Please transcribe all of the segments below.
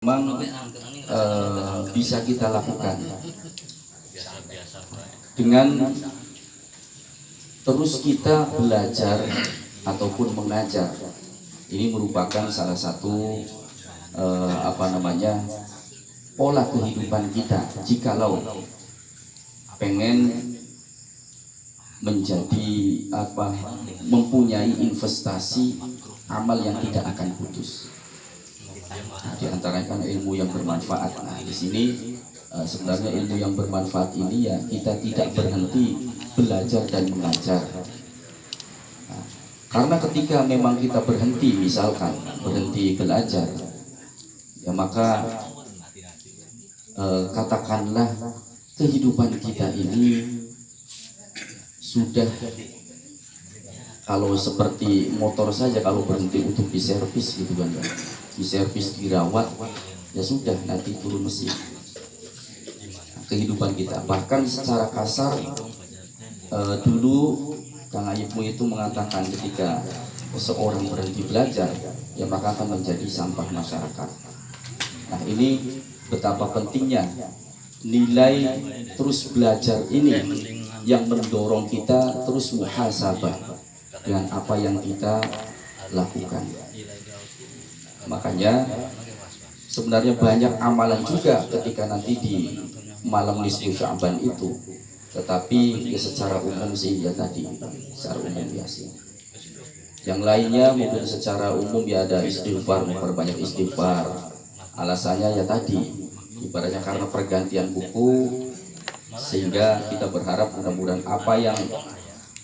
memang bisa kita lakukan dengan terus kita belajar ataupun mengajar. Ini merupakan salah satu pola kehidupan kita jikalau pengen menjadi mempunyai investasi amal yang tidak akan putus. Di antaranya kan ilmu yang bermanfaat. Nah, di sini sebenarnya ilmu yang bermanfaat ini ya kita tidak berhenti belajar dan mengajar. Nah, karena ketika memang kita berhenti, misalkan berhenti belajar, ya maka katakanlah kehidupan kita ini sudah, kalau seperti motor saja, kalau berhenti untuk diservis gitu kan, diservis, dirawat, ya sudah nanti turun mesin. Kehidupan kita bahkan secara kasar, dulu Kang Ayibmu itu mengatakan ketika seorang berhenti belajar, ya maka akan menjadi sampah masyarakat. Nah, ini betapa pentingnya nilai terus belajar ini yang mendorong kita terus muhasabah dengan apa yang kita lakukan. Makanya sebenarnya banyak amalan juga ketika nanti di malam nisfu Sya'ban itu, tetapi ya secara umum sih ya tadi, secara umum ya sih. Yang lainnya mungkin secara umum ya ada istighfar, memperbanyak istighfar. Alasannya ya tadi, ibaratnya karena pergantian buku, sehingga kita berharap mudah-mudahan apa yang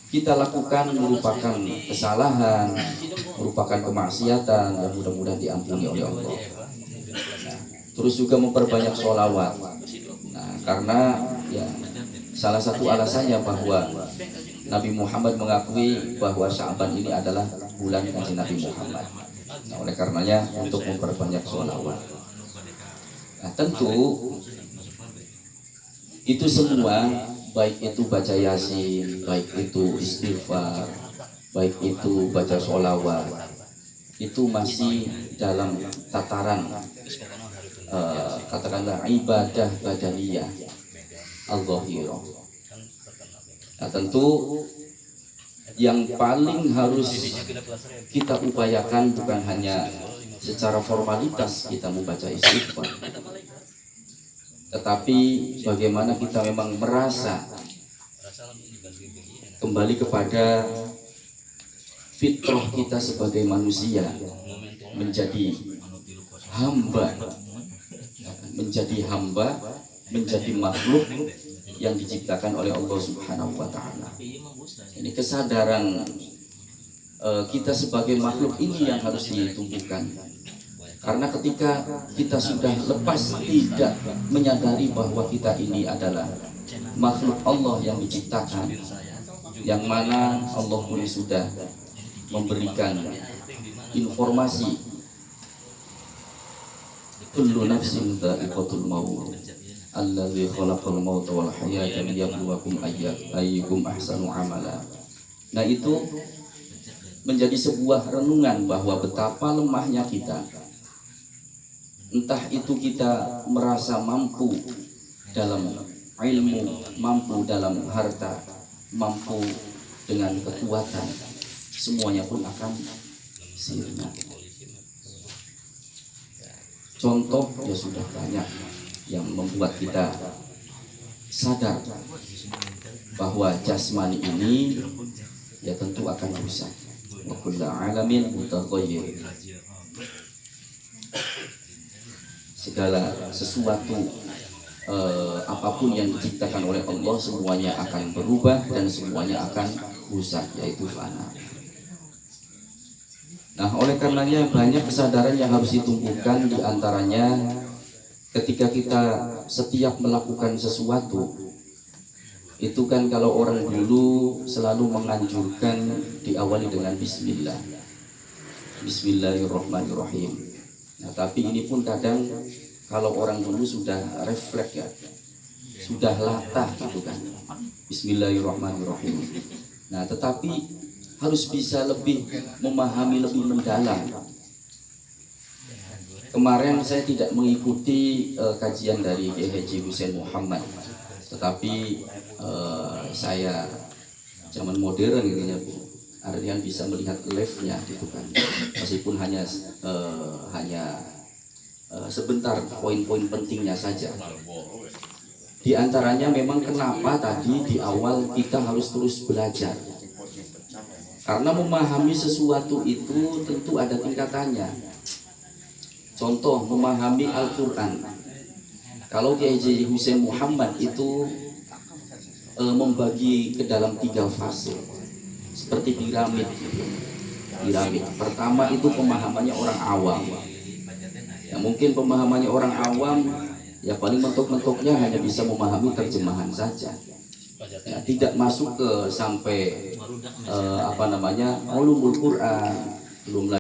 kita lakukan merupakan kesalahan, merupakan kemaksiatan, yang mudah-mudahan diampuni oleh Allah. Nah, terus juga memperbanyak sholawat. Nah, karena ya salah satu alasannya bahwa Nabi Muhammad mengakui bahwa Sya'ban ini adalah bulan Kanjeng Nabi Muhammad. Nah, oleh karenanya untuk memperbanyak sholawat. Nah, tentu itu semua, baik itu baca yasin, baik itu istighfar, baik itu baca sholawat, itu masih dalam tataran katakanlah ibadah badaniyah al-zahirah. Nah, tentu yang paling harus kita upayakan bukan hanya secara formalitas kita membaca istighfar, tetapi bagaimana kita memang merasa kembali kepada fitrah kita sebagai manusia, menjadi hamba, menjadi makhluk yang diciptakan oleh Allah Subhanahu wa Ta'ala. Ini kesadaran kita sebagai makhluk ini yang harus ditumbuhkan. Karena ketika kita sudah lepas, tidak menyadari bahwa kita ini adalah makhluk Allah yang diciptakan, yang mana Allah pun sudah memberikan informasi, kullu nafsin dha'iqatul maut, alladzi khalaqal mauta wal hayata liyabluwakum ayyukum ahsanu amala. Nah, itu menjadi sebuah renungan bahwa betapa lemahnya kita. Entah itu kita merasa mampu dalam ilmu, mampu dalam harta, mampu dengan kekuatan, semuanya pun akan sirna. Contoh ya sudah banyak yang membuat kita sadar bahwa jasmani ini ya tentu akan rusak. Wa kullu alamin mutaghayyir. Segala sesuatu apapun yang diciptakan oleh Allah semuanya akan berubah dan semuanya akan rusak, yaitu fana. Nah, oleh karenanya banyak kesadaran yang harus ditumbuhkan, di antaranya ketika kita setiap melakukan sesuatu itu kan, kalau orang dulu selalu menganjurkan diawali dengan bismillah, bismillahirrahmanirrahim. Nah, tapi ini pun kadang kalau orang dulu sudah refleks ya, sudah latah gitu kan, bismillahirrahmanirrahim. Nah, tetapi harus bisa lebih memahami lebih mendalam kemarin saya tidak mengikuti kajian dari Kiai Haji Hussein Muhammad, tetapi saya zaman modern ini ya Bu, artinya bisa melihat live-nya gitu kan, meskipun hanya sebentar poin-poin pentingnya saja. Di antaranya memang kenapa tadi di awal kita harus terus belajar. Karena memahami sesuatu itu tentu ada tingkatannya. Contoh memahami Al-Quran. Kalau Kiai Haji Hussein Muhammad itu membagi ke dalam 3 fase. Seperti piramid. Pertama itu pemahamannya orang awam. Ya, mungkin pemahamannya orang awam ya paling mentok-mentoknya hanya bisa memahami terjemahan saja, ya, tidak masuk ke sampai ulumul Quran, belum